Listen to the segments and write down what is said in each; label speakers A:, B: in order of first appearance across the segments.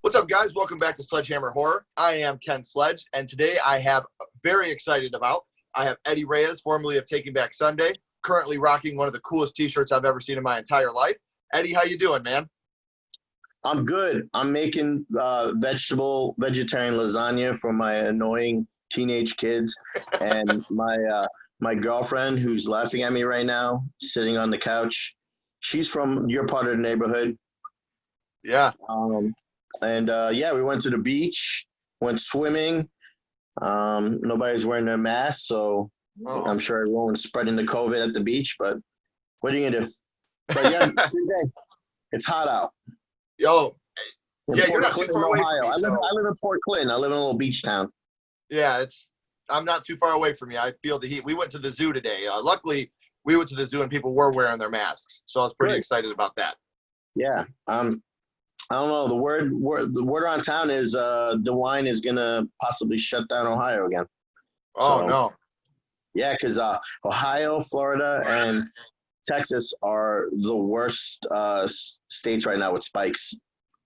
A: What's up, guys? Welcome back to Sledgehammer Horror. I am Ken Sledge, and today I have I have Eddie Reyes, formerly of Taking Back Sunday, currently rocking one of the coolest t-shirts I've ever seen in my entire life. Eddie, how you doing, man?
B: I'm good. I'm making vegetarian lasagna for my annoying teenage kids, and my girlfriend, who's laughing at me right now, sitting on the couch. She's from your part of the neighborhood.
A: Yeah.
B: We went to the beach, went swimming. Nobody's wearing their mask, so I'm sure everyone was spreading the COVID at the beach. But what are you gonna do? But yeah, it's hot out.
A: Yo,
B: in
A: you're not too far away from me.
B: I live in Port Clinton. I live in a little beach town.
A: Yeah, I'm not too far away from you. I feel the heat. We went to the zoo today. Luckily, we went to the zoo and people were wearing their masks, so I was pretty excited about that.
B: Yeah. I don't know. The word around town is DeWine is gonna possibly shut down Ohio again.
A: Oh, no.
B: Yeah, because Ohio, Florida, and Texas are the worst states right now with spikes.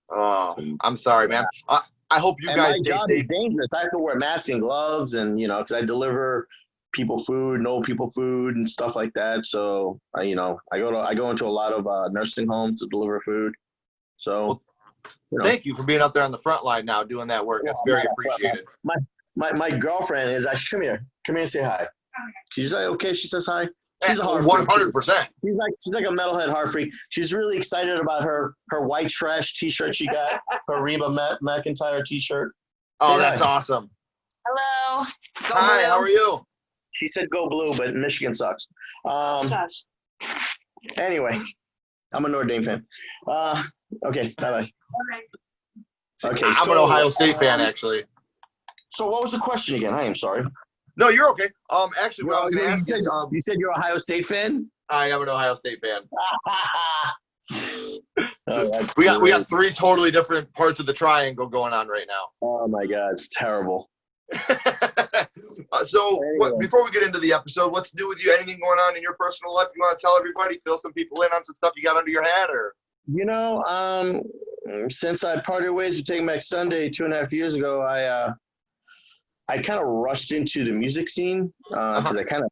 A: Oh, I'm sorry, man. I hope you guys stay safe.
B: My job is dangerous. I have to wear masks and gloves, and because I deliver people food, and stuff like that. So I go into a lot of nursing homes to deliver food. So.
A: Thank you for being up there on the front line now doing that work. That's very appreciated.
B: My girlfriend is actually come here and say hi. She's like, okay, she says hi. She's a horror
A: 100%.
B: She's like a metalhead horror freak. She's really excited about her white trash t-shirt she got, her Reba McEntire t-shirt.
A: Oh, that's awesome.
C: Hello.
A: Hi, how are you?
B: She said go blue, but Michigan sucks. Anyway, I'm a Notre Dame fan. Okay, bye-bye. Okay,
A: I'm an Ohio State fan, actually.
B: So what was the question again? I am sorry.
A: No, you're okay. Actually, what I was going to ask is...
B: you said you're an Ohio State fan?
A: I am an Ohio State fan. We got three totally different parts of the triangle going on right now.
B: Oh, my God. It's terrible.
A: Before we get into the episode, what's new with you? Anything going on in your personal life you want to tell everybody? Fill some people in on some stuff you got under your hat? Or
B: since I parted ways with Taking Back Sunday 2.5 years ago, I kind of rushed into the music scene because I kind of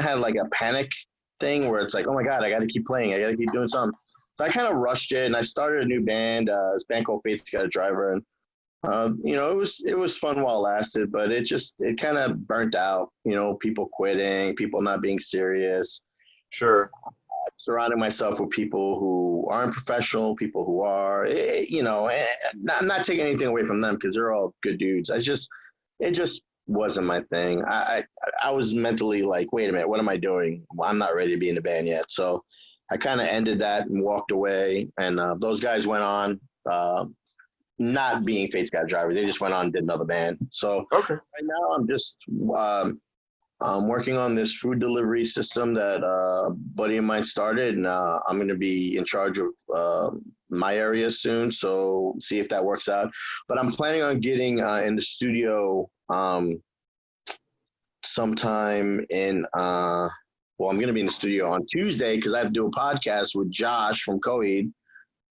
B: had like a panic thing where it's like, oh my God, I got to keep playing, I got to keep doing something. So I kind of rushed it, and I started a new band. This band called Faith's Got a Driver, and it was fun while it lasted, but it kind of burnt out. People quitting, people not being serious.
A: Sure.
B: Surrounding myself with people who aren't professional, people who are, not taking anything away from them because they're all good dudes. It just wasn't my thing. I was mentally like, wait a minute, what am I doing? I'm not ready to be in the band yet. So I kind of ended that and walked away. And those guys went on, not being Fate's Got a Driver. They just went on and did another band. So right now I'm just I'm working on this food delivery system that a buddy of mine started, and I'm going to be in charge of my area soon, so see if that works out. But I'm planning on getting in the studio sometime in I'm going to be in the studio on Tuesday because I have to do a podcast with Josh from Coheed.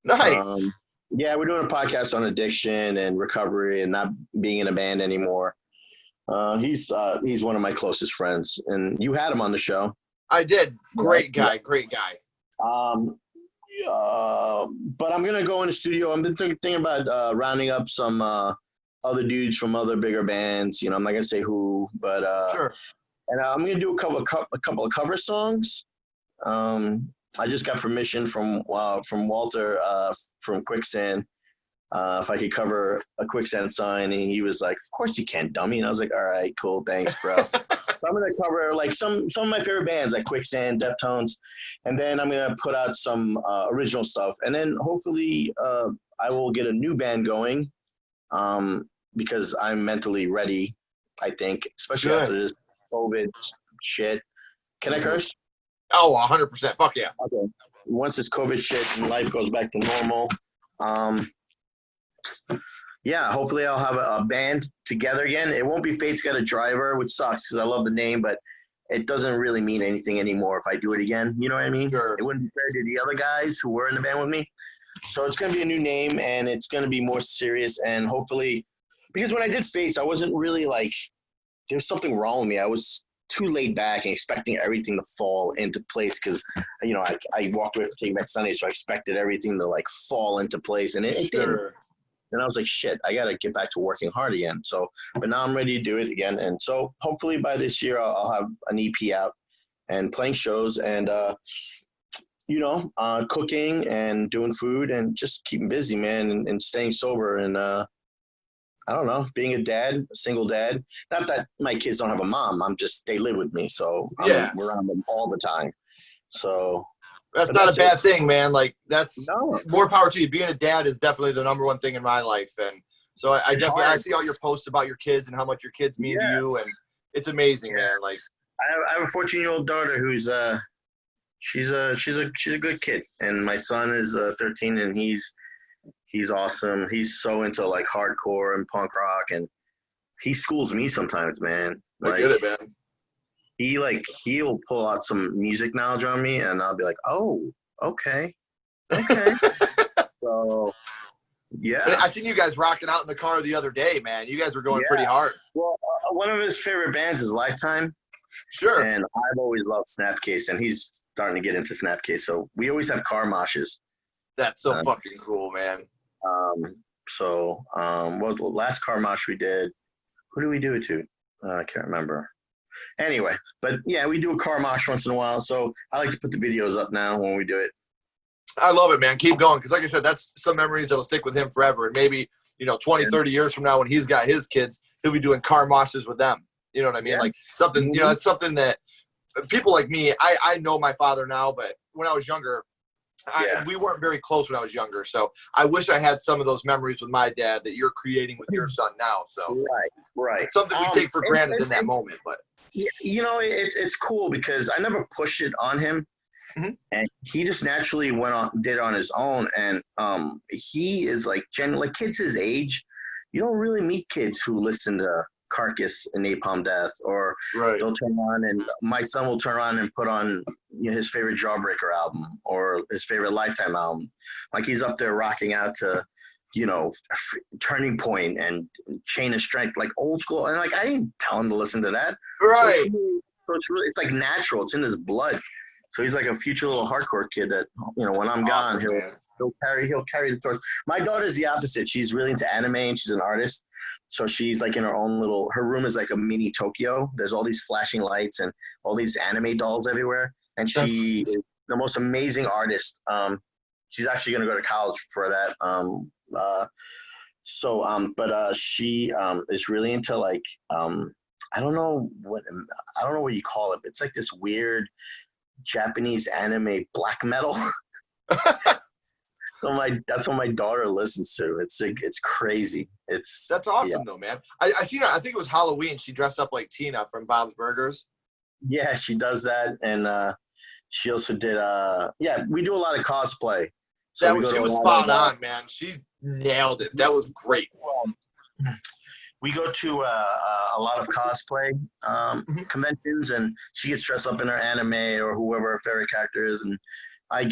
A: Nice.
B: Yeah, we're doing a podcast on addiction and recovery and not being in a band anymore. He's one of my closest friends, and you had him on the show.
A: I did. Great guy.
B: But I'm gonna go in the studio. I've been thinking about rounding up some other dudes from other bigger bands. I'm not gonna say who, but
A: sure.
B: And I'm gonna do a couple of cover songs. I just got permission from Walter from Quicksand. If I could cover a Quicksand sign, and he was like, "Of course you can, dummy." And I was like, "All right, cool, thanks, bro." So I'm gonna cover like some of my favorite bands, like Quicksand, Deftones, and then I'm gonna put out some original stuff, and then hopefully I will get a new band going, because I'm mentally ready. I think, especially after this COVID shit. Can I curse?
A: Oh, 100%. Fuck yeah.
B: Okay. Once this COVID shit and life goes back to normal, yeah, hopefully I'll have a band together again. It won't be Fate's Got a Driver, which sucks because I love the name, but it doesn't really mean anything anymore if I do it again. You know what I mean?
A: Sure.
B: It wouldn't be fair to the other guys who were in the band with me. So it's going to be a new name, and it's going to be more serious, and hopefully, because when I did Fates, I wasn't really like, there was something wrong with me. I was too laid back and expecting everything to fall into place because, I walked away from Taking Back Sunday, so I expected everything to like fall into place, and it didn't. And I was like, shit, I got to get back to working hard again. So, but now I'm ready to do it again. And so hopefully by this year, I'll have an EP out and playing shows and, cooking and doing food and just keeping busy, man, and staying sober. And I don't know, being a single dad. Not that my kids don't have a mom. They live with me. So I'm around them all the time. So
A: that's not a bad thing, man. Like that's more power to you. Being a dad is definitely the number one thing in my life. And so I see all your posts about your kids and how much your kids mean to you. And it's amazing, man. Like
B: I have a 14-year-old daughter who's she's a good kid, and my son is 13, and he's awesome. He's so into like hardcore and punk rock, and he schools me sometimes, man.
A: I get it, man.
B: He'll pull out some music knowledge on me, and I'll be like, oh, okay. So yeah,
A: I seen you guys rocking out in the car the other day, man. You guys were going pretty hard.
B: Well, one of his favorite bands is Lifetime.
A: Sure.
B: And I've always loved Snapcase, and he's starting to get into Snapcase. So we always have car moshes.
A: That's so fucking cool, man.
B: What was the last car mosh we did? Who did we do it to? I can't remember. Anyway, but yeah, we do a car mosh once in a while. So I like to put the videos up now when we do it.
A: I love it, man. Keep going. Because like I said, that's some memories that'll stick with him forever. And maybe, 20, 30 years from now when he's got his kids, he'll be doing car moshes with them. You know what I mean? Yeah. Like something, it's something that people like me, I know my father now, but when I was younger, we weren't very close when I was younger. So I wish I had some of those memories with my dad that you're creating with your son now. So
B: right.
A: Something we take for granted in that moment, but
B: it's cool because I never pushed it on him. Mm-hmm. And he just naturally did it on his own. And he is like kids his age. You don't really meet kids who listen to Carcass and Napalm Death, or they'll turn on, and my son will turn on and put on his favorite Jawbreaker album or his favorite Lifetime album. Like he's up there rocking out to, Turning Point and Chain of Strength, like old school. And like I didn't tell him to listen to that.
A: Right.
B: So it's like natural. It's in his blood. So he's like a future little hardcore kid that, when I'm gone, he'll carry the torch. My daughter's the opposite. She's really into anime and she's an artist. So she's like in her own her room is like a mini Tokyo. There's all these flashing lights and all these anime dolls everywhere. And she is the most amazing artist. She's actually going to go to college for that. She is really into like, I don't know what you call it, but it's like this weird Japanese anime black metal. So that's what my daughter listens to. It's crazy.
A: That's awesome though, man. I seen her. I think it was Halloween. She dressed up like Tina from Bob's Burgers.
B: Yeah, she does that, and she also did. We do a lot of cosplay.
A: So she was spot on, man. She nailed it. That was great.
B: We go to a lot of cosplay conventions, and she gets dressed up in her anime or whoever her favorite character is, and I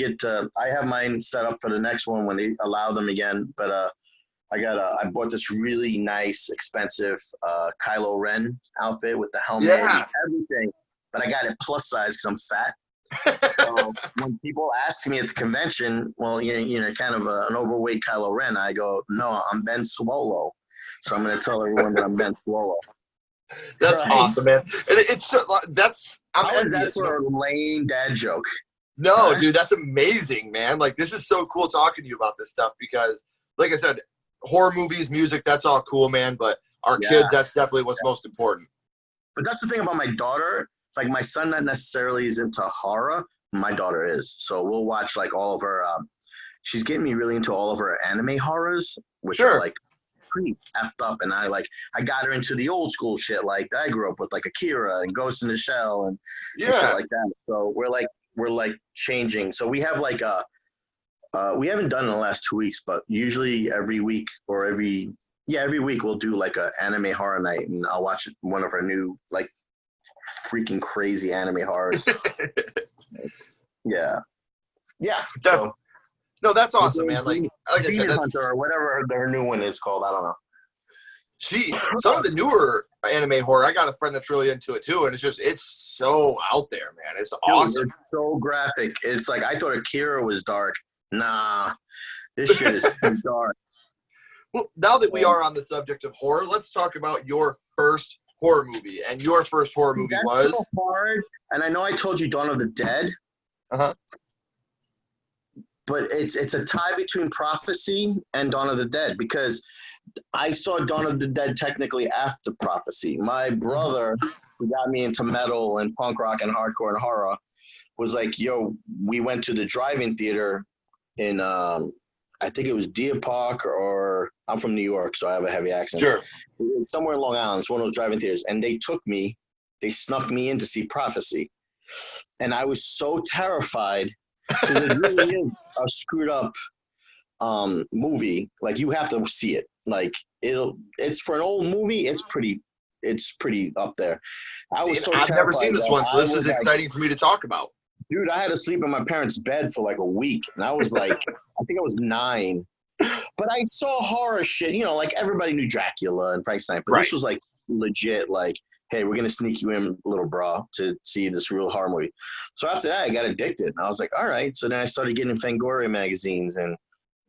B: have mine set up for the next one when they allow them again. But I bought this really nice, expensive Kylo Ren outfit with the helmet and everything. But I got it plus size because I'm fat. So when people ask me at the convention, well, kind of an overweight Kylo Ren, I go, no, I'm Ben Swolo. So I'm going to tell everyone that I'm Ben Swolo.
A: That's awesome, man. And I'm
B: envious. For a lame dad joke.
A: No, dude, that's amazing, man. Like, this is so cool talking to you about this stuff because, like I said, horror movies, music, that's all cool, man. But our kids, that's definitely what's most important.
B: But that's the thing about my daughter. Like, my son not necessarily is into horror. My daughter is. So we'll watch, like, all of her she's getting me really into all of her anime horrors, which are, like, pretty effed up, and I got her into the old school shit like that I grew up with, like Akira and Ghost in the Shell and shit like that. So we're like changing. So we have like we haven't done it in the last 2 weeks, but usually every week or every week we'll do like a anime horror night, and I'll watch one of our new like freaking crazy anime horrors. Yeah.
A: That's awesome, man. Like I
B: Demon
A: said,
B: Hunter or whatever their new one is called. I don't know.
A: Some of the newer anime horror, I got a friend that's really into it too, and it's so out there, man. It's awesome.
B: It's so graphic. It's like I thought Akira was dark. Nah, this shit is too dark.
A: Well, now that we are on the subject of horror, let's talk about your first horror movie. And your first horror movie was
B: so hard. And I know I told you Dawn of the Dead.
A: Uh-huh.
B: But it's a tie between Prophecy and Dawn of the Dead, because I saw Dawn of the Dead technically after Prophecy. My brother, who got me into metal and punk rock and hardcore and horror, was like, yo, we went to the drive-in theater in, I think it was Deer Park, or I'm from New York, so I have a heavy accent.
A: Sure.
B: Somewhere in Long Island, it's one of those drive-in theaters. And they snuck me in to see Prophecy. And I was so terrified, because it really is a screwed up movie. Like, you have to see it. Like, it's for an old movie, it's pretty up there.
A: I've never seen this one, so this is exciting for me to talk about.
B: Dude, I had to sleep in my parents' bed for like a week, and I was like, I think I was 9. But I saw horror shit, like everybody knew Dracula and Frankenstein, but This was like legit, like, hey, we're going to sneak you in, little bra, to see this real horror movie. So after that, I got addicted, and I was like, all right. So then I started getting Fangoria magazines, and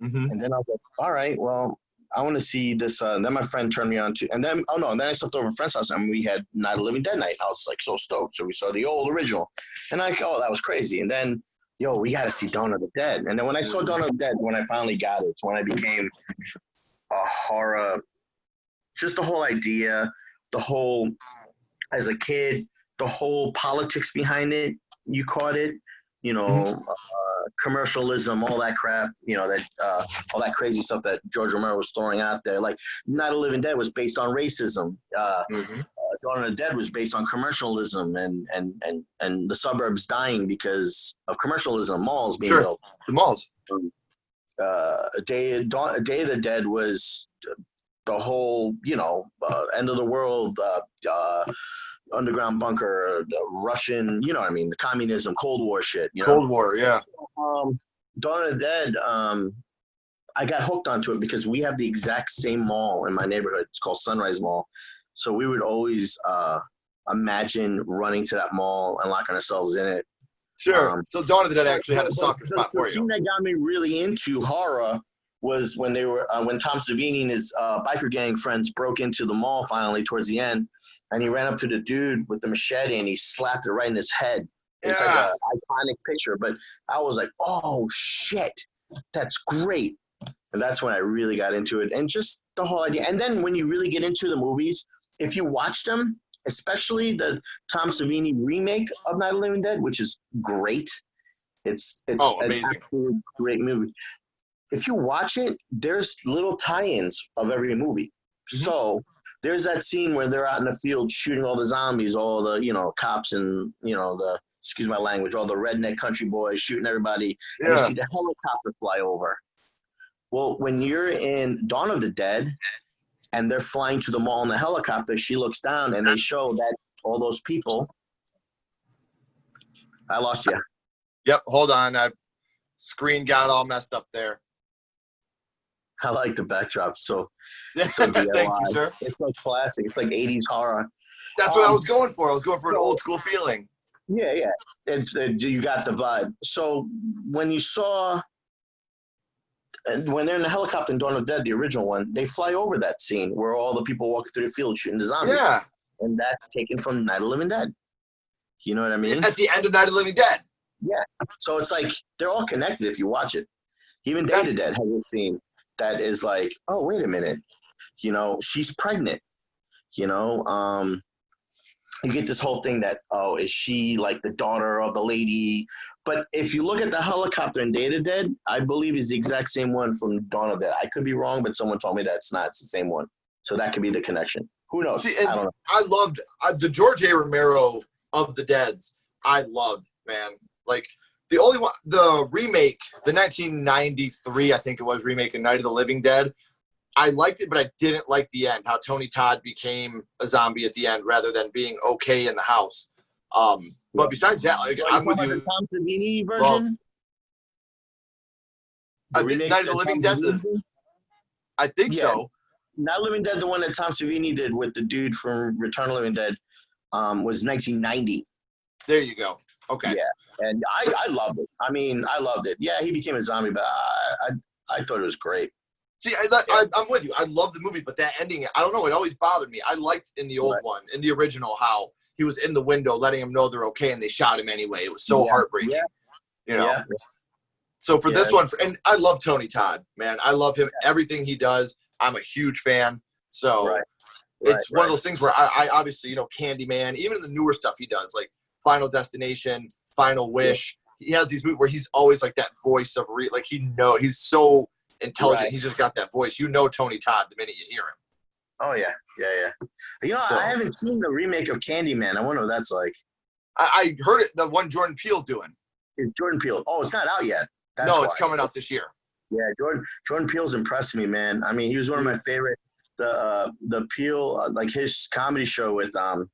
B: then I was like, all right, well, I want to see this. Then my friend turned me on to, and then I slept over at a friend's house, and we had Night of the Living Dead night. I was like so stoked. So we saw the old original, and that was crazy. And then, we got to see Dawn of the Dead. And then when I saw Dawn of the Dead, when I finally got it, it's when I became a horror, just the whole idea, as a kid, the whole politics behind it, you caught it, commercialism, all that crap, all that crazy stuff that George Romero was throwing out there. Like, Night of the Living Dead was based on racism. Dawn of the Dead was based on commercialism and the suburbs dying because of commercialism, malls being built.
A: The malls.
B: Day of the Dead was the whole, end of the world, underground bunker, the Russian, the communism, Cold War shit.
A: Cold War, yeah.
B: Dawn of the Dead, I got hooked onto it because we have the exact same mall in my neighborhood. It's called Sunrise Mall. So we would always imagine running to that mall and locking ourselves in it.
A: Sure. So Dawn of the Dead actually had a softer spot for you.
B: The scene that got me really into horror was when when Tom Savini and his biker gang friends broke into the mall finally towards the end, and he ran up to the dude with the machete and he slapped it right in his head. It's like an iconic picture, but I was like, oh shit, that's great. And that's when I really got into it, and just the whole idea. And then when you really get into the movies, if you watch them, especially the Tom Savini remake of Night of the Living Dead, which is great. It's an absolutely great movie. If you watch it, there's little tie-ins of every movie. So there's that scene where they're out in the field shooting all the zombies, all the, cops and, excuse my language, all the redneck country boys shooting everybody. And you see the helicopter fly over. Well, when you're in Dawn of the Dead and they're flying to the mall in the helicopter, she looks down and they show that all those people. I lost you.
A: Yep, hold on. Screen got all messed up there.
B: I like the backdrop. So
A: Thank you, sir.
B: It's like classic. It's like 80s horror.
A: That's what I was going for. I was going for an old school feeling.
B: Yeah. You got the vibe. So when you saw, when they're in the helicopter in Dawn of the Dead, the original one, they fly over that scene where all the people walking through the field shooting the zombies.
A: Yeah.
B: And that's taken from Night of the Living Dead. You know what I mean?
A: At the end of Night of the Living Dead.
B: Yeah. So it's like they're all connected if you watch it. Even Day of the Dead has a scene that is like, oh, wait a minute. She's pregnant. And you get this whole thing that, oh, is she like the daughter of the lady? But if you look at the helicopter in Day of the Dead, I believe is the exact same one from Dawn of the Dead. I could be wrong, but someone told me that it's not. It's the same one. So that could be the connection. Who knows?
A: See,
B: I
A: and
B: don't know.
A: I loved the George A. Romero of the Deads. I loved, man. Like the only one, the remake, the 1993, I think it was remake of Night of the Living Dead. I liked it, but I didn't like the end. How Tony Todd became a zombie at the end rather than being okay in the house. But besides that, like, I'm with you.
B: The Tom Savini version.
A: Night of the Living Dead. I think so.
B: Not Living Dead, the one that Tom Savini did with the dude from Return of the Living Dead, was 1990.
A: There you go. Okay.
B: Yeah, and I loved it. I mean, I loved it. Yeah, he became a zombie, but I thought it was great.
A: See, I'm with you. I love the movie, but that ending, I don't know. It always bothered me. I liked in the old one, in the original, how he was in the window letting him know they're okay, and they shot him anyway. It was so heartbreaking. Yeah. You know? Yeah. So for this one, and I love Tony Todd, man. I love him. Everything he does, I'm a huge fan. So it's one of those things where I obviously, you know, Candyman, even the newer stuff he does, like Final Destination, Final Wish. He has these movies where he's always like that voice of like he's so intelligent. He's just got that voice. You know Tony Todd the minute you hear him.
B: Oh yeah. You know, I haven't seen the remake of Candyman. I wonder what that's like.
A: I heard it. The one Jordan Peele's doing.
B: It's Jordan Peele. Oh, it's not out yet.
A: It's coming out this year.
B: Yeah, Jordan Peele's impressed me, man. I mean, he was one of my favorite. The Peele, like his comedy show with
A: Key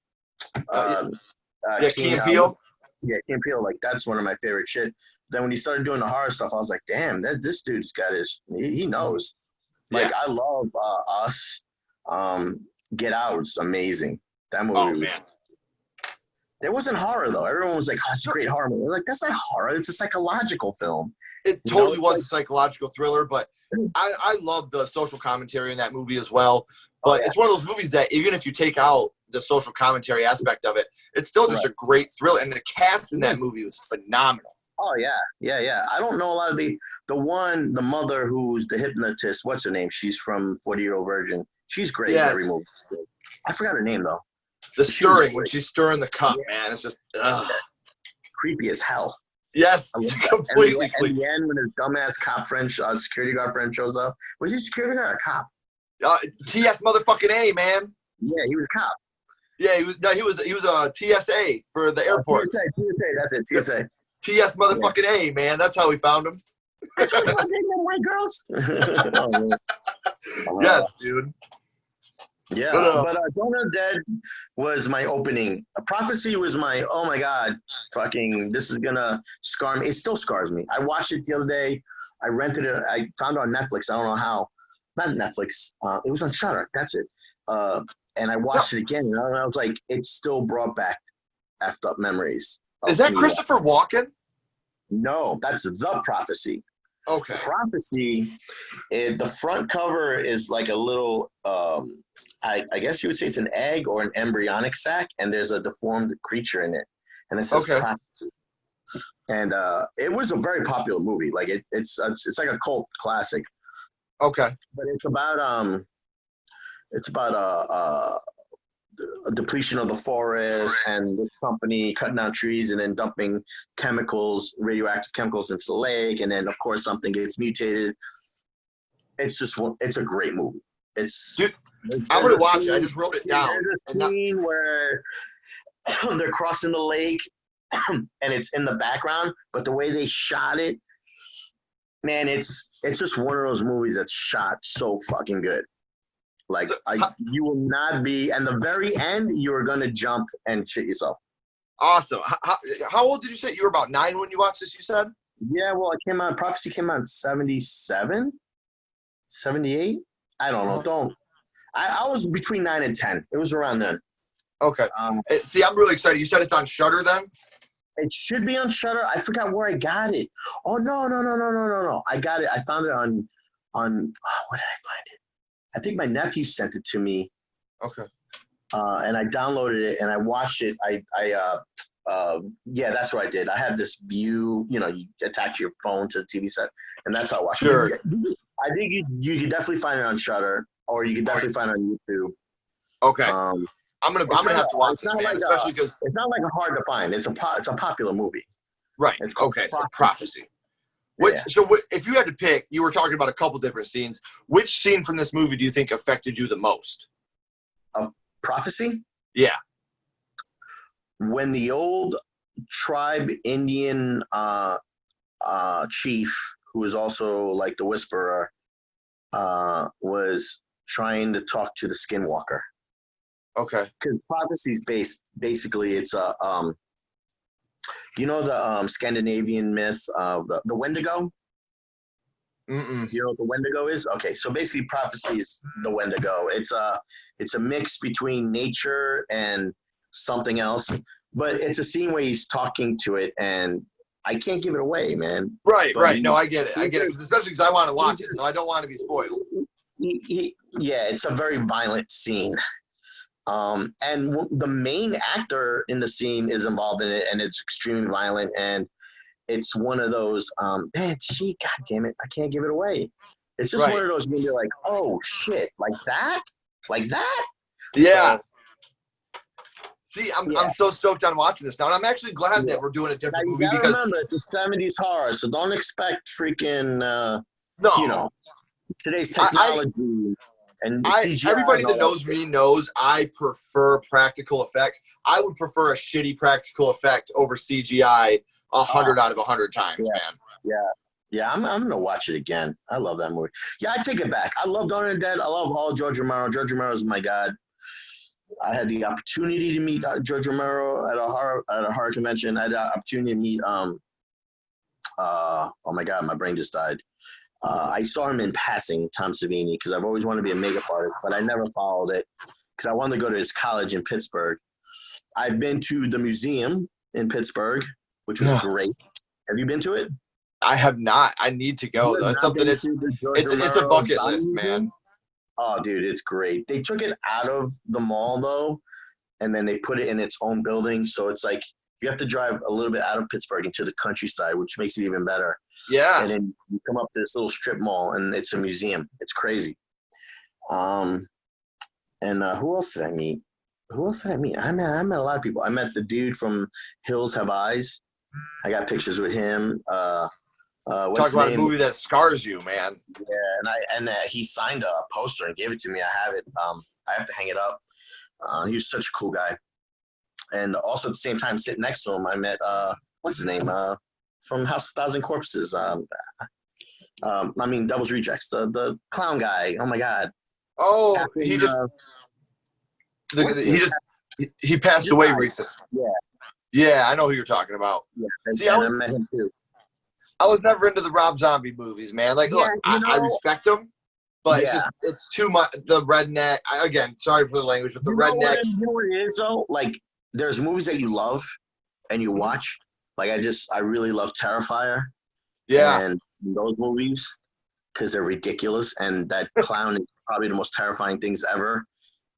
A: and Peele.
B: Yeah, Key and Peele. Like that's one of my favorite shit. Then when he started doing the horror stuff, I was like, damn, this dude's got he knows. Like I love Us. Get Out was amazing. That movie was. There wasn't horror though. Everyone was like, "Oh, it's a great horror movie." Like that's not horror. It's a psychological film.
A: It totally was a psychological thriller, but I love the social commentary in that movie as well. But it's one of those movies that even if you take out the social commentary aspect of it, it's still just a great thriller. And the cast in that movie was phenomenal.
B: Oh yeah. I don't know a lot of the mother who's the hypnotist. What's her name? She's from 40-Year-Old Virgin. She's great in every movie. I forgot her name though.
A: The stirring when she's stirring the cup, man, it's just
B: creepy as hell.
A: Yes, completely.
B: At the end, when his dumbass cop friend, security guard friend shows up, was he security guard or cop?
A: TS motherfucking A, man.
B: Yeah, he was cop.
A: Yeah, he was a TSA for the airport.
B: TSA, that's it, TSA.
A: TS motherfucking A, man. That's how we found him.
B: White girls.
A: Yes, dude.
B: Yeah, but Dawn of the Dead was my opening. A Prophecy was my, oh my God, fucking, this is gonna scar me. It still scars me. I watched it the other day. I rented it. I found it on Netflix. I don't know how. Not Netflix. It was on Shudder. That's it. And I watched it again, and I was like, it still brought back effed up memories.
A: Is that Christopher Walken?
B: No, that's The Prophecy.
A: Okay.
B: Prophecy, the front cover is like a little, I guess you would say it's an egg or an embryonic sac, and there's a deformed creature in it. And it says Prophecy. And it was a very popular movie. Like it's like a cult classic.
A: Okay.
B: But it's about a depletion of the forest and this company cutting down trees and then dumping radioactive chemicals into the lake, and then of course something gets mutated. It's a great movie.
A: Dude, I'm gonna watch it. I just wrote it down.
B: There's a scene where they're crossing the lake and it's in the background, but the way they shot it, man, it's just one of those movies that's shot so fucking good. Like, you will not be, and the very end, you are going to jump and shit yourself.
A: Awesome. How old did you say? You were about 9 when you watched this, you said?
B: Yeah, well, Prophecy came out in 77, 78? I don't know. I was between 9 and 10. It was around then.
A: Okay. See, I'm really excited. You said it's on Shudder then?
B: It should be on Shudder. I forgot where I got it. Oh, no. I got it. I found it on where did I find it? I think my nephew sent it to me.
A: Okay.
B: And I downloaded it and I watched it. Yeah, that's what I did. I had this view, you attach your phone to the TV set, and that's how I watched it. I think you can definitely find it on Shudder, or you can definitely find it on YouTube.
A: Okay. I'm gonna have to watch this, man.
B: Like
A: Especially because
B: it's not like a hard to find. It's a popular movie.
A: right.
B: It's called
A: Okay. Prophecy.
B: Yeah.
A: If you had to pick, you were talking about a couple different scenes. Which scene from this movie do you think affected you the most?
B: Of Prophecy?
A: Yeah.
B: When the old tribe Indian chief, who was also like the Whisperer, was trying to talk to the Skinwalker.
A: Okay.
B: Because Prophecy's basically it's a you know the Scandinavian myth of the Wendigo?
A: Mm-mm.
B: You know what the Wendigo is? Okay, so basically Prophecy is the Wendigo. It's a mix between nature and something else. But it's a scene where he's talking to it, and I can't give it away, man.
A: Right,
B: But
A: right. No, I get it. Especially because I want to watch it, so I don't want to be spoiled.
B: Yeah, it's a very violent scene. And the main actor in the scene is involved in it, and it's extremely violent. And it's one of those, God damn it, I can't give it away. It's just one of those when you're like, oh shit, like that? Like that?
A: Yeah.
B: So,
A: see, I'm so stoked on watching this now, and I'm actually glad that we're doing a different movie
B: you gotta
A: because
B: remember it's a 70s horror, so don't expect freaking
A: no,
B: you know, today's technology and CGI.
A: Everybody that knows me knows I prefer practical effects. I would prefer a shitty practical effect over CGI 100 out of 100 times, man.
B: Yeah, I'm gonna watch it again. I love that movie. Yeah, I take it back. I love Dawn of the Dead. I love all George Romero. George Romero is my god. I had the opportunity to meet George Romero at a horror convention. I had the opportunity to meet oh my god, my brain just died. I saw him in passing, Tom Savini, because I've always wanted to be a makeup artist, but I never followed it because I wanted to go to his college in Pittsburgh. I've been to the museum in Pittsburgh, which was great. Have you been to it?
A: I have not. I need to go. That's something it's a bucket list, man.
B: Oh, dude, it's great. They took it out of the mall though, and then they put it in its own building. So it's like you have to drive a little bit out of Pittsburgh into the countryside, which makes it even better.
A: Yeah.
B: And then you come up to this little strip mall, and it's a museum. It's crazy. And who else did I meet? I met a lot of people. I met the dude from Hills Have Eyes. I got pictures with him.
A: Talk about a movie that scars you, man.
B: Yeah, and he signed a poster and gave it to me. I have it. I have to hang it up. He was such a cool guy. And also at the same time, sitting next to him, I met what's his name? From House of Thousand Corpses. Devil's Rejects, the clown guy. Oh my god.
A: Oh,
B: Captain,
A: he passed away recently.
B: Yeah.
A: Yeah, I know who you're talking about.
B: Yeah.
A: See,
B: I met him too.
A: I was never into the Rob Zombie movies, man. Like, look, I respect them, but it's too much. The redneck. Again, sorry for the language, but the redneck.
B: You know what it is though? Like, there's movies that you love and you watch. Like, I really love Terrifier.
A: Yeah.
B: And those movies because they're ridiculous, and that clown is probably the most terrifying things ever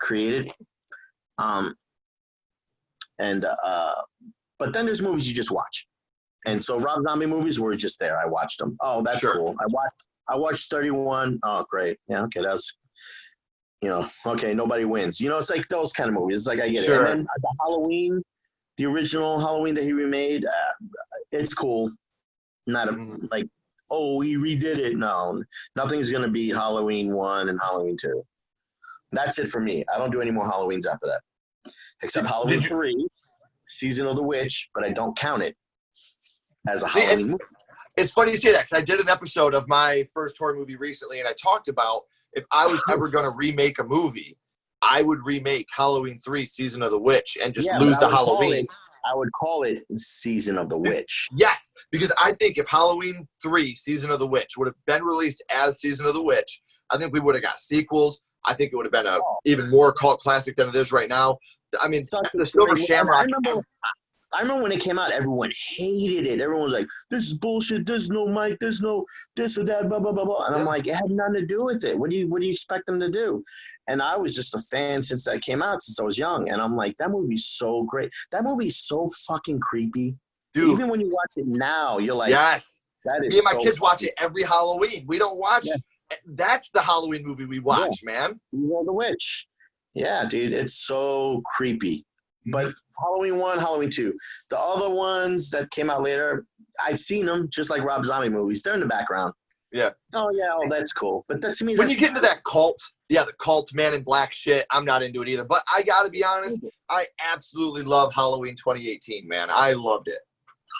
B: created. But then there's movies you just watch. And so Rob Zombie movies were just there. I watched them. Oh, that's cool. I watched 31. Oh, great. Yeah, okay, that's, okay, nobody wins. It's like those kind of movies. It's like I get it. And then the Halloween, the original Halloween that he remade, it's cool. Not like, oh, he redid it. No, nothing's going to beat Halloween 1 and Halloween 2. That's it for me. I don't do any more Halloweens after that. Except Halloween 3, Season of the Witch, but I don't count it as a Halloween movie.
A: It's funny you say that because I did an episode of my first horror movie recently, and I talked about if I was ever going to remake a movie, I would remake Halloween 3, Season of the Witch, and just lose the Halloween.
B: I would call it Season of the Witch.
A: Yes, because I think if Halloween 3, Season of the Witch would have been released as Season of the Witch, I think we would have got sequels. I think it would have been a even more cult classic than it is right now. I mean, the Silver Shamrock.
B: I remember when it came out, everyone hated it. Everyone was like, this is bullshit. There's no mic. There's no this or that, blah, blah, blah, blah. And I'm like, it had nothing to do with it. What do you expect them to do? And I was just a fan since that came out, since I was young. And I'm like, that movie's so great. That movie's so fucking creepy. Dude. Even when you watch it now, you're like,
A: yes.
B: That is
A: Me and my kids watch it every Halloween. We don't watch. Yeah. That's the Halloween movie we watch, man.
B: You know the Witch. Yeah, dude, it's so creepy. But
A: Mhm.
B: Halloween 1, Halloween 2. The other ones that came out later, I've seen them just like Rob Zombie movies. They're in the background.
A: Yeah.
B: Oh, yeah, oh, that's cool. But that to me,
A: When you
B: that's
A: get into that cult, yeah, the cult Man in Black shit, I'm not into it either. But I got to be honest, I absolutely love Halloween 2018, man. I loved it.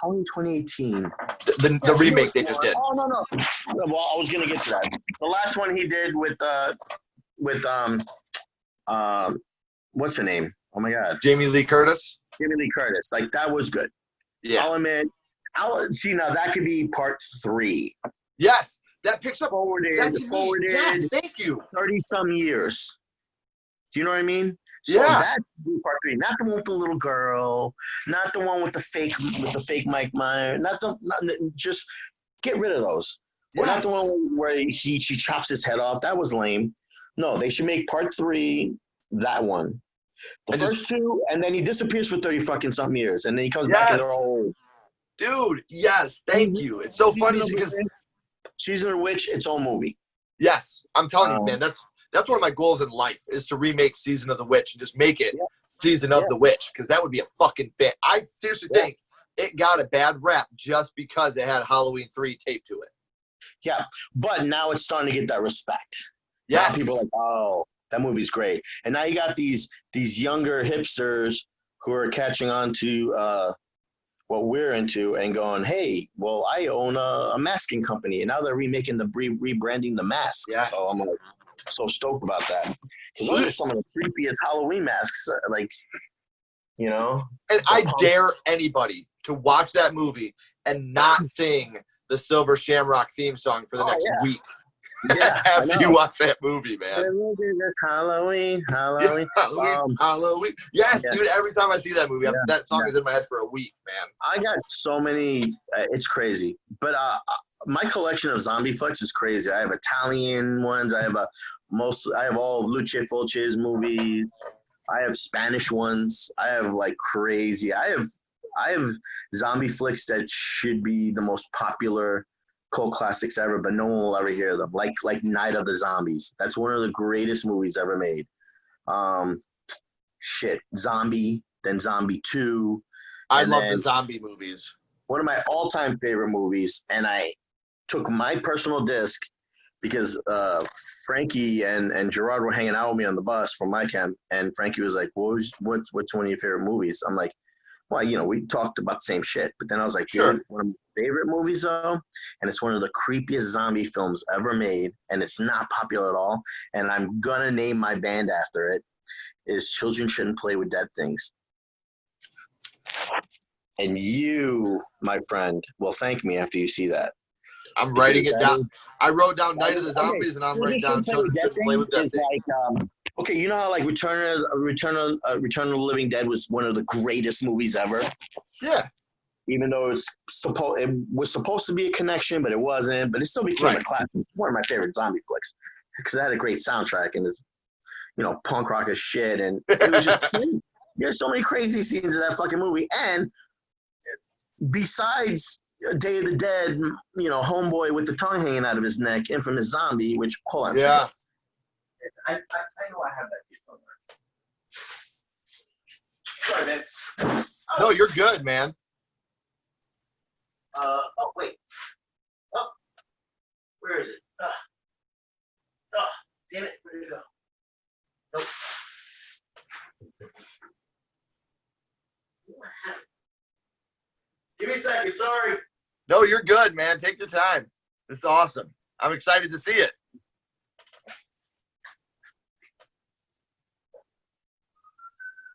B: Halloween 2018.
A: The
B: Yeah, the
A: remake
B: newest
A: they just
B: one.
A: did.
B: Oh, no, no. Well, I was going to get to that. The last one he did with what's her name? Oh, my God.
A: Jamie Lee Curtis.
B: Jamie Lee Curtis. Like, that was good.
A: Yeah.
B: I'll admit. See, now that could be part 3.
A: Yes. That picks up.
B: Forwarded,
A: That to me. Yes. Thank you.
B: 30-some years. Do you know what I mean? So
A: Yeah.
B: that would be part 3, not the one with the little girl, not the one with the fake Mike Myers, just get rid of those. Or not
A: Yes.
B: the one where she chops his head off. That was lame. No, they should make part 3 that one. The
A: And
B: first 2, and then he disappears for 30 fucking something years, and then he comes back and they're
A: yes.
B: all old.
A: Dude, yes. Thank you. It's so funny because
B: Season of Witch, its own movie.
A: yes, I'm telling you, man, that's one of my goals in life is to remake Season of the Witch and just make it Season of the Witch, because that would be a fucking fan. I seriously think it got a bad rap just because it had Halloween 3 taped to it.
B: Yeah, but now it's starting to get that respect.
A: Yes.
B: Now people are like, oh, that movie's great. And now you got these younger hipsters who are catching on to what we're into and going, hey, well, I own a masking company. And now they're remaking rebranding the masks.
A: Yeah.
B: So I'm like, so stoked about that. Because those are some of the creepiest Halloween masks. Like, you know.
A: And I dare anybody to watch that movie and not sing the Silver Shamrock theme song for the next week.
B: Yeah,
A: after you watch that movie, man.
B: Halloween.
A: Halloween. Yes, dude. Every time I see that movie, that song is in my head for a week, man.
B: I got so many. It's crazy. But my collection of zombie flicks is crazy. I have Italian ones. I have all of Luce Fulci's movies. I have Spanish ones. I have like crazy. I have zombie flicks that should be the most popular cult classics ever, but no one will ever hear them. Like Night of the Zombies. That's one of the greatest movies ever made. Zombie, then Zombie 2.
A: I love the zombie movies.
B: One of my all-time favorite movies, and I took my personal disc because Frankie and Gerard were hanging out with me on the bus from my camp, and Frankie was like, what's one of your favorite movies? I'm like, well, we talked about the same shit. But then I was like,
A: sure.
B: Dude, one of my favorite movies, though, and it's one of the creepiest zombie films ever made, and it's not popular at all, and I'm going to name my band after it, is Children Shouldn't Play with Dead Things. And you, my friend, will thank me after you see that.
A: I'm writing it down. I wrote down Night of the Zombies, and I'm writing down Children Shouldn't Play with Dead Things.
B: Like, okay, you know how like Return of the Living Dead was one of the greatest movies ever?
A: Yeah.
B: Even though it was supposed to be a connection, but it wasn't. But it still became a classic. One of my favorite zombie flicks because it had a great soundtrack and it's, punk rock as shit. And it was just there's so many crazy scenes in that fucking movie. And besides Day of the Dead, homeboy with the tongue hanging out of his neck, infamous zombie, which, hold on.
A: Yeah.
B: I know I have that here somewhere. Sorry, man.
A: No, you're good, man.
B: Wait. Oh, where is it? Damn it. Where did it go? Nope. Give me a second. Sorry.
A: No, you're good, man. Take your time. This is awesome. I'm excited to see it.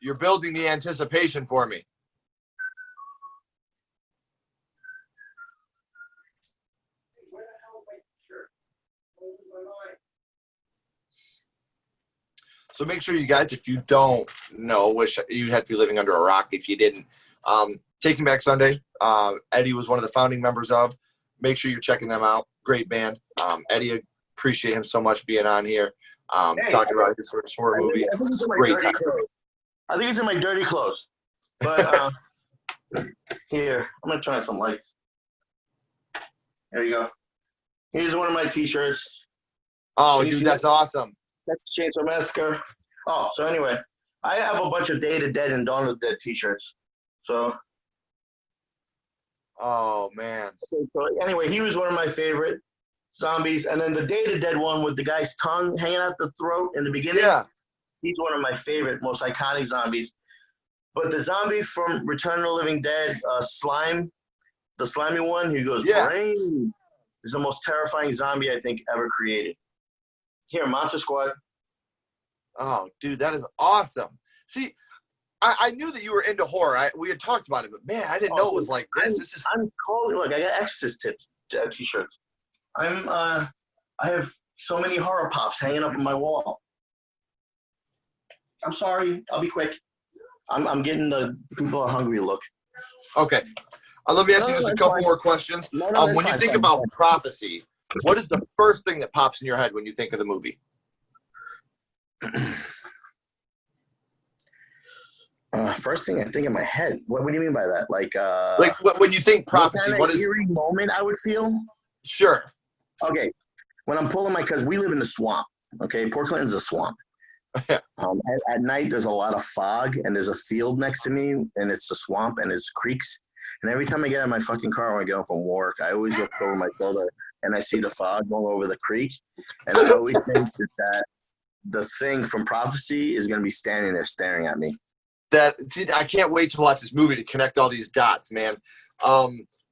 A: You're building the anticipation for me.
B: Where the hell is my shirt? Where's my mind?
A: So make sure you guys, if you don't know, wish you had to be living under a rock if you didn't. Taking Back Sunday, Eddie was one of the founding members of. Make sure you're checking them out. Great band. Eddie, appreciate him so much being on here, talking about his first horror movie. It's a great time for me.
B: I think it's in my dirty clothes. But here, I'm going to try some lights. There you go. Here's one of my T-shirts.
A: Oh, dude, that's awesome.
B: That's Chainsaw Massacre. Oh, so anyway, I have a bunch of Day of the Dead and Dawn of the Dead T-shirts. So,
A: Oh man.
B: so anyway, he was one of my favorite zombies. And then the Day of the Dead one with the guy's tongue hanging out the throat in the beginning.
A: Yeah.
B: He's one of my favorite, most iconic zombies. But the zombie from Return of the Living Dead, Slime, the slimy one who goes,
A: Yeah.
B: brain, is the most terrifying zombie I think ever created. Here, Monster Squad.
A: Oh, dude, that is awesome. See, I knew that you were into horror. We had talked about it, but man, I didn't know it was like this.
B: I'm totally, look, I got Exorcist t-shirts. I have so many horror pops hanging up on my wall. I'm sorry. I'll be quick. I'm getting the people are hungry look.
A: Okay. Let me ask you just a couple more questions. When you think about prophecy, what is the first thing that pops in your head when you think of the movie?
B: First thing I think in my head. What do you mean by that? Like
A: when you think prophecy,
B: what is eerie moment I would feel?
A: Sure.
B: Okay. When I'm pulling because we live in the swamp. Okay, Port Clinton's a swamp. At night, there's a lot of fog, and there's a field next to me, and it's a swamp, and there's creeks. And every time I get out of my fucking car when I get home from work, I always look over my shoulder, and I see the fog going over the creek. And I always think that the thing from Prophecy is going to be standing there staring at me.
A: I can't wait to watch this movie to connect all these dots, man.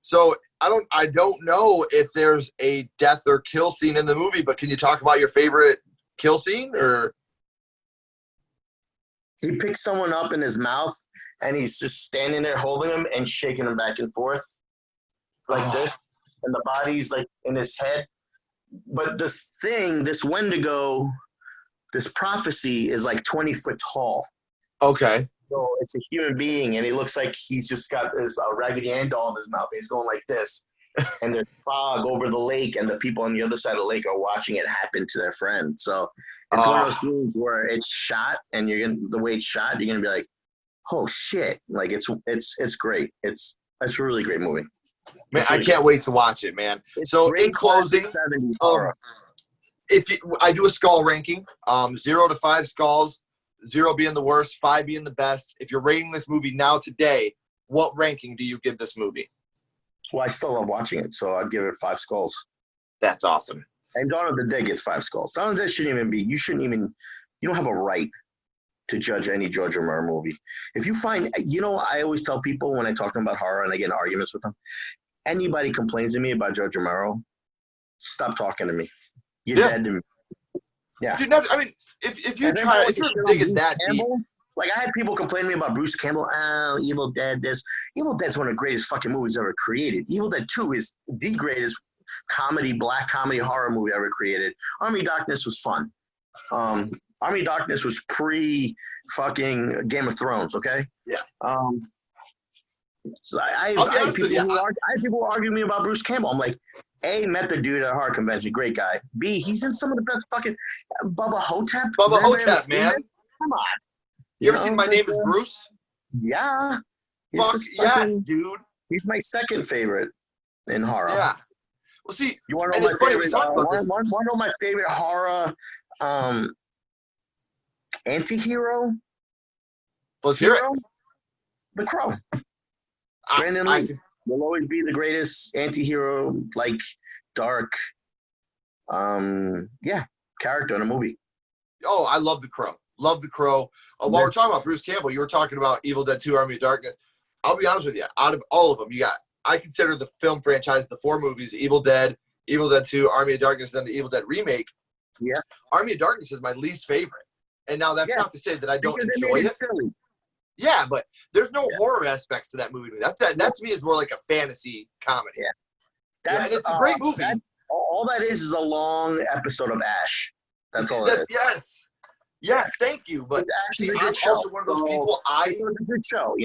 A: So I don't know if there's a death or kill scene in the movie, but can you talk about your favorite kill scene? Or
B: he picks someone up in his mouth and he's just standing there holding him and shaking him back and forth like this, and the body's like in his head. But this Wendigo, this Prophecy is like 20 foot tall.
A: Okay.
B: So it's a human being, and he looks like he's just got this Raggedy Ann doll in his mouth. He's going like this, and there's fog over the lake, and the people on the other side of the lake are watching it happen to their friend. So it's one of those things where it's shot, and the way it's shot, you're gonna be like, "Oh shit!" Like it's great. It's a really great movie.
A: Man, I can't wait to watch it, man. So in closing, I do a skull ranking, 0 to 5 skulls. 0 being the worst, 5 being the best. If you're rating this movie now today, what ranking do you give this movie?
B: Well, I still love watching it, so I'd give it 5 skulls.
A: That's awesome.
B: And Dawn of the Dead gets 5 skulls. Dawn of the Dead shouldn't even be. You don't have a right to judge any George Romero movie. If you find, I always tell people when I talk to them about horror and I get in arguments with them, anybody complains to me about George Romero, stop talking to me. You're dead to me. Yeah.
A: Dude, if you're digging that deep.
B: Like, I had people complain to me about Bruce Campbell. Oh, Evil Dead, this. Evil Dead's one of the greatest fucking movies ever created. Evil Dead 2 is the greatest black comedy horror movie ever created. Army of Darkness was fun. Army of Darkness was pre-fucking Game of Thrones, okay?
A: Yeah.
B: So I have people who argue me about Bruce Campbell. I'm like, A, met the dude at a horror convention, great guy. B, he's in some of the best fucking Bubba Hotep.
A: Bubba Hotep, man.
B: Come on.
A: You ever seen My Name is Bruce?
B: Yeah.
A: Fuck yeah, dude.
B: He's my second favorite in horror.
A: Yeah. Well, see,
B: you want to know my favorite horror anti-hero?
A: Let's hear it.
B: The Crow. Brandon Lee will always be the greatest anti-hero, like dark, character in a movie.
A: Oh, I love The Crow. Love The Crow. While we're talking about Bruce Campbell, you were talking about Evil Dead 2, Army of Darkness. I'll be honest with you. Out of all of them, I consider the film franchise, the 4 movies, Evil Dead 2, Army of Darkness, and then the Evil Dead remake.
B: Yeah.
A: Army of Darkness is my least favorite. And now that's not to say that I don't enjoy it.
B: Silly.
A: Yeah, but there's no horror aspects to that movie. That to me is more like a fantasy comedy.
B: Yeah.
A: And it's a great movie.
B: All that is a long episode of Ash. That's all it is.
A: Yes, thank you. But see, I'm also one of those people.
B: It was a good show,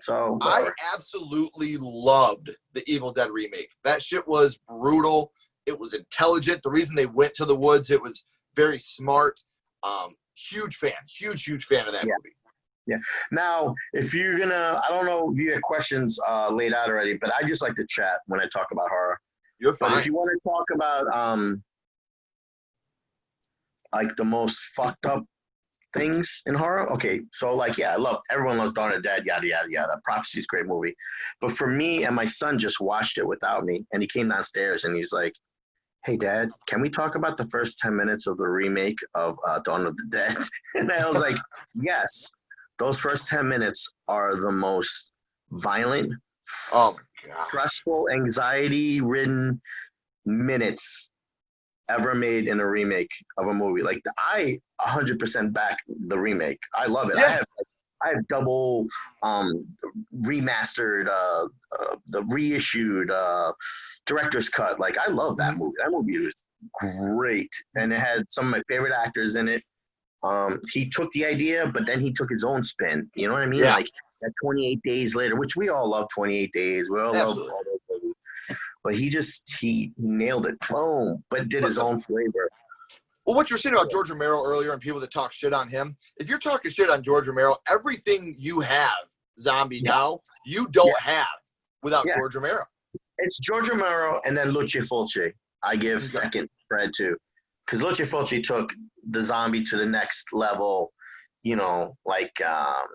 B: So
A: I absolutely loved the Evil Dead remake. That shit was brutal. It was intelligent. The reason they went to the woods, it was very smart. Huge fan of that movie.
B: Yeah. Now, if you're gonna, I don't know if you have questions laid out already, but I just like to chat when I talk about horror.
A: You're fine.
B: But if you want to talk about like the most fucked up things in horror. Okay, so like, yeah, everyone loves Dawn of the Dead, yada yada yada. Prophecy's a great movie, but for me and my son just watched it without me, and he came downstairs and he's like, "Hey, Dad, can we talk about the first 10 minutes of the remake of Dawn of the Dead?" And I was like, "Yes, those first 10 minutes are the most violent,
A: Oh my god.
B: stressful, anxiety-ridden minutes ever made in a remake of a movie. Like I 100% back the remake. I love it.
A: Yeah.
B: I have double remastered, the reissued director's cut. Like I love that movie. That movie was great, and it had some of my favorite actors in it. He took the idea, but then he took his own spin. You know what I mean?
A: Yeah.
B: Like that 28 Days Later, which we all love. 28 Days. We all love
A: Absolutely.
B: all those movies. But he nailed it. Boom. But did his own flavor.
A: Well, what you were saying about George Romero earlier and people that talk shit on him, if you're talking shit on George Romero, everything you have, zombie now, you don't have without George Romero.
B: It's George Romero and then Luce Fulci. I give second credit to. Because Luce Fulci took the zombie to the next level, like, the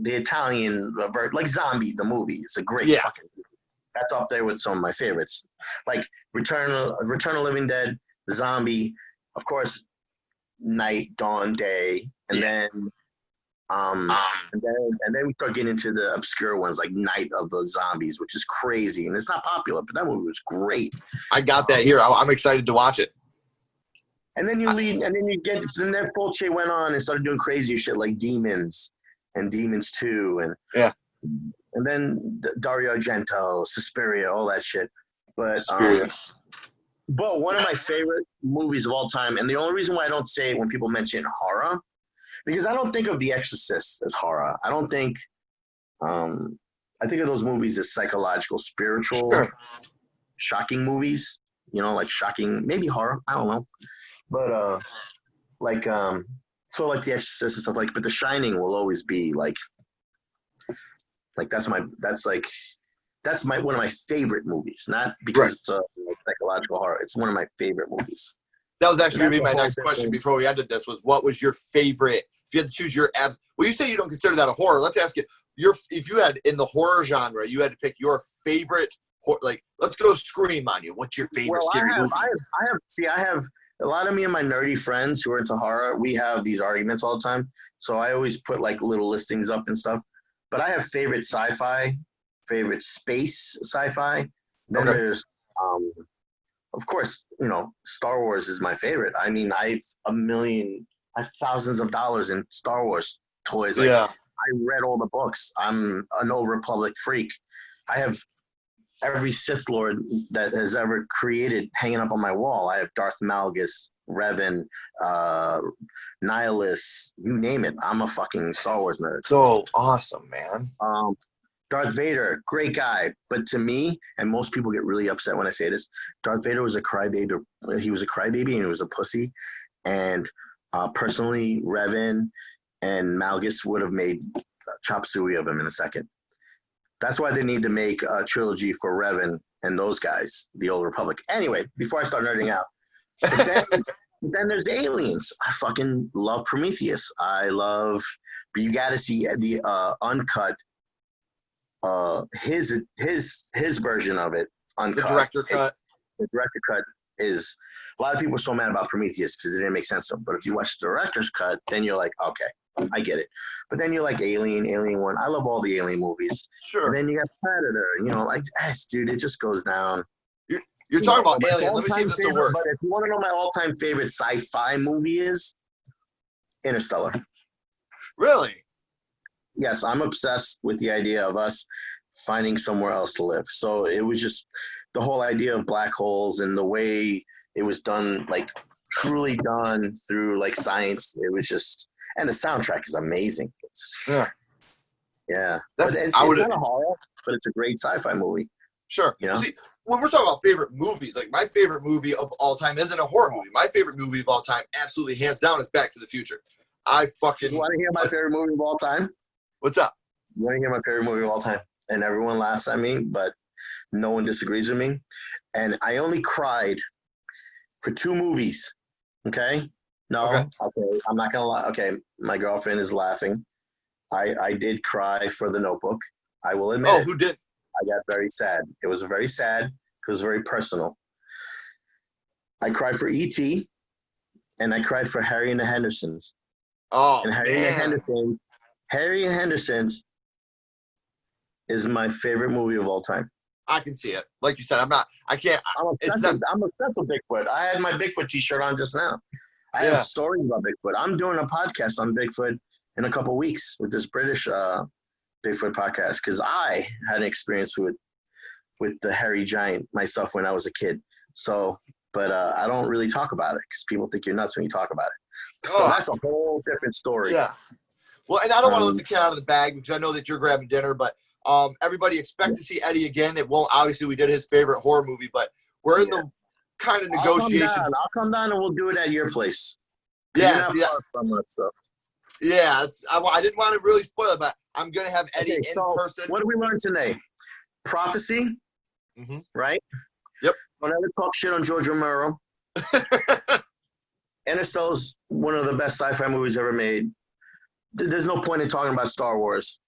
B: Italian, like Zombie, the movie. It's a great fucking movie. That's up there with some of my favorites. Like Return of Living Dead, Zombie, of course, Night, Dawn, Day, and then we start getting into the obscure ones like Night of the Zombies, which is crazy and it's not popular, but that movie was great.
A: I got that here. I'm excited to watch it.
B: And then and then Fulci went on and started doing crazy shit like Demons and Demons 2 and then Dario Argento, Suspiria, all that shit. But one of my favorite movies of all time, and the only reason why I don't say it when people mention horror, because I don't think of The Exorcist as horror. I don't think, I think of those movies as psychological, spiritual, shocking movies, like shocking, maybe horror, I don't know. But, like The Exorcist and stuff but The Shining will always be that's one of my favorite movies, not because it's psychological horror. It's one of my favorite movies.
A: That was actually going to be my next question before we ended this was what was your favorite, if you had to choose your, well, you say you don't consider that a horror. Let's ask you, if you had, in the horror genre, you had to pick your favorite, let's go Scream on you. What's your favorite scary movie?
B: I have a lot of me and my nerdy friends who are into horror. We have these arguments all the time. So I always put little listings up and stuff. But I have favorite sci-fi, favorite space sci-fi. Then there's, of course, Star Wars is my favorite. I mean, I have thousands of dollars in Star Wars toys. I read all the books. I'm an Old Republic freak. I have every Sith Lord that has ever created hanging up on my wall. I have Darth Malgus, Revan, Nihilus, you name it. I'm a fucking Star Wars nerd.
A: So awesome, man.
B: Darth Vader, great guy. But to me, and most people get really upset when I say this, Darth Vader was a crybaby. He was a crybaby and he was a pussy. And personally, Revan and Malgus would have made chop suey of him in a second. That's why they need to make a trilogy for Revan and those guys, the Old Republic. Anyway, before I start nerding out, then there's aliens. I fucking love Prometheus. But you got to see the uncut, his version of it, uncut.
A: The director cut.
B: The director cut is, a lot of people are so mad about Prometheus because it didn't make sense to them. But if you watch the director's cut, then you're like, okay, I get it. But then you're like Alien 1. I love all the Alien movies.
A: Sure.
B: And then you got Predator, dude, it just goes down.
A: You're talking about Alien. Let me see if this will work.
B: But if you want to know my all-time favorite sci-fi movie is Interstellar.
A: Really?
B: Yes, I'm obsessed with the idea of us finding somewhere else to live. So it was just the whole idea of black holes and the way it was done, truly done through science. It was just, and the soundtrack is amazing. Yeah. It's not a horror, but it's a great sci-fi movie.
A: Sure. See, when we're talking about favorite movies, my favorite movie of all time isn't a horror movie. My favorite movie of all time, absolutely hands down, is Back to the Future. You want to hear my favorite movie of all time? What's up?
B: You want to hear my favorite movie of all time? And everyone laughs at me, but no one disagrees with me. And I only cried for 2 movies, okay? No, okay, I'm not gonna lie. Okay, my girlfriend is laughing. I did cry for The Notebook. I will admit
A: Oh,
B: it.
A: who did?
B: I got very sad. It was very sad because it was very personal. I cried for E.T. and I cried for Harry and the Hendersons.
A: Oh,
B: And
A: man.
B: Harry and Hendersons is my favorite movie of all time.
A: I can see it. Like you said, I can't. It's not.
B: I'm obsessed with Bigfoot. I had my Bigfoot t-shirt on just now. I have
A: Yeah.
B: stories about Bigfoot. I'm doing a podcast on Bigfoot in a couple weeks with this British Bigfoot podcast because I had an experience with the hairy giant myself when I was a kid. So, but I don't really talk about it because people think you're nuts when you talk about it. So that's a whole different story.
A: Yeah. Well, and I don't want to let the cat out of the bag because I know that you're grabbing dinner, but everybody expect to see Eddie again. It won't. Obviously, we did his favorite horror movie, but we're in the kind of negotiation.
B: I'll come down and we'll do it at your place.
A: Yeah.
B: From us, so.
A: Yeah. I didn't want to really spoil it, but I'm gonna have Eddie in person.
B: What did we learn today? Prophecy.
A: Mm-hmm.
B: Right.
A: Yep.
B: Don't ever talk shit on George Romero. Interstellar's one of the best sci-fi movies ever made. There's no point in talking about Star Wars.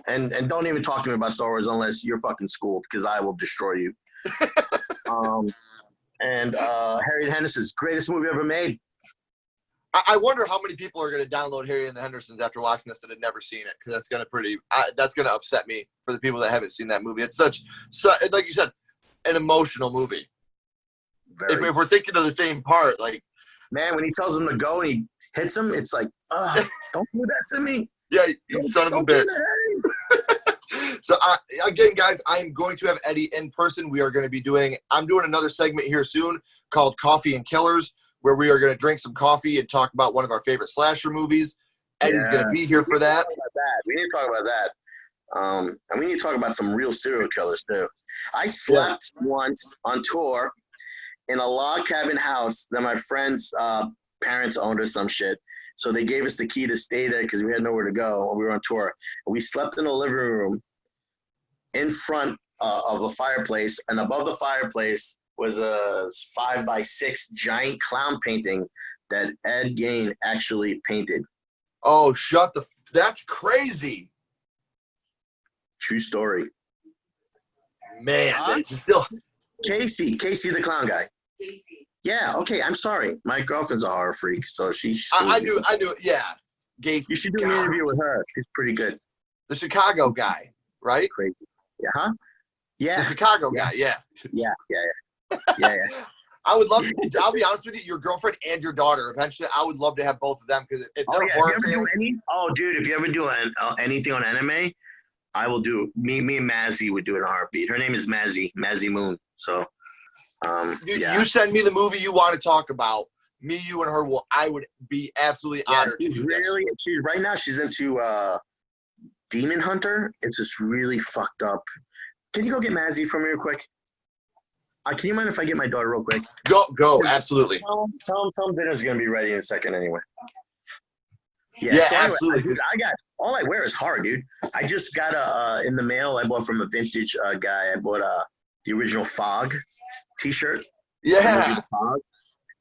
B: And don't even talk to me about Star Wars unless you're fucking schooled because I will destroy you. Harry and Henderson's greatest movie ever made.
A: I wonder how many people are going to download Harry and the Hendersons after watching this that had never seen it because that's going to upset me for the people that haven't seen that movie. It's such like you said, an emotional movie. If we're thinking of the same part, like
B: man, when he tells him to go and he hits him, it's like, don't do that to me.
A: Yeah, you son of a bitch. So, again, guys, I am going to have Eddie in person. I'm doing another segment here soon called Coffee and Killers, where we are going to drink some coffee and talk about one of our favorite slasher movies. Eddie's going to be here for that.
B: We need to talk about that. And we need to talk about some real serial killers, too. I slept once on tour in a log cabin house that my friend's parents owned or some shit. So they gave us the key to stay there because we had nowhere to go when we were on tour. We slept in the living room in front of the fireplace, and above the fireplace was a 5x6 giant clown painting that Ed Gein actually painted.
A: Oh, that's crazy.
B: True story.
A: Man, it's still
B: Casey the clown guy.
C: Casey.
B: Yeah, okay, I'm sorry. My girlfriend's a horror freak, so she's.
A: I knew it. Yeah, Gacy.
B: You should do an interview with her. She's pretty good.
A: The Chicago guy, right?
B: Crazy. Yeah, huh? Yeah.
A: The Chicago guy. Yeah.
B: Yeah.
A: I would love to. I'll be honest with you. Your girlfriend and your daughter. Eventually, I would love to have both of them because if they're horror fans.
B: Dude, if you ever do anything on anime, I will do. Me and Mazzy would do it in a heartbeat. Her name is Mazzy Moon. So.
A: You send me the movie you want to talk about. Me, you, and her. I would be absolutely honored to do this.
B: Right now she's into Demon Hunter. It's just really fucked up. Can you go get Mazzy for me real quick? Can you mind if I get my daughter real quick?
A: Go, absolutely.
B: Tell him dinner's gonna be ready in a second anyway.
A: Yeah,
B: so
A: absolutely.
B: Dude, all I wear is hard, dude. I just got in the mail. I bought from a vintage guy. I bought the original Fog T-shirt.
A: Yeah.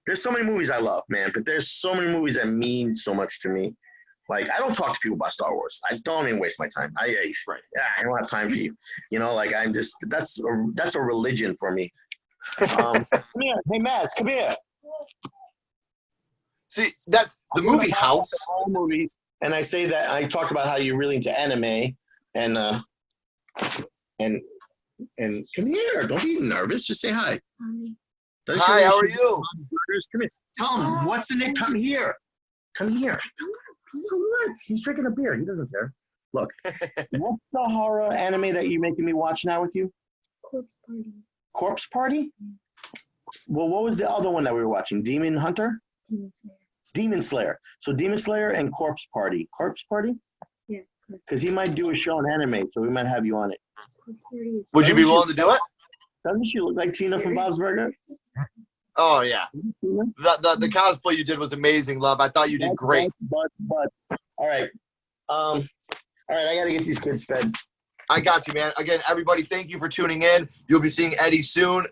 B: There's so many movies I love, man, but there's so many movies that mean so much to me. Like, I don't talk to people about Star Wars. I don't even waste my time. I don't have time for you. You know, like I'm just that's a religion for me. Come here, hey Maz, come here.
A: See, that's the movie House.
B: All movies, and I say that I talk about how you're really into anime, and come here. Don't be nervous. Just say hi.
A: Hi, how are you?
B: Come here. Tell him what's the name. Come here. Come here. He's drinking a beer. He doesn't care. Look, what's the horror anime that you're making me watch now with you?
C: Corpse Party.
B: Corpse Party? Well, what was the other one that we were watching? Demon Hunter?
C: Demon Slayer.
B: Demon Slayer. So Demon Slayer and Corpse Party. Corpse Party?
C: Yeah.
B: Because he might do a show on anime, so we might have you on it.
C: Corpse Party is
A: Would you be willing to do it?
B: Doesn't she look like Tina from Bob's Burger?
A: Oh, yeah. The cosplay you did was amazing, love. I thought you did great.
B: But all right. All right, I got to get these kids fed.
A: I got you, man. Again, everybody, thank you for tuning in. You'll be seeing Eddie soon.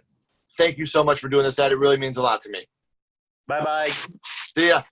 A: Thank you so much for doing this, Ed. It really means a lot to me.
B: Bye-bye.
A: See ya.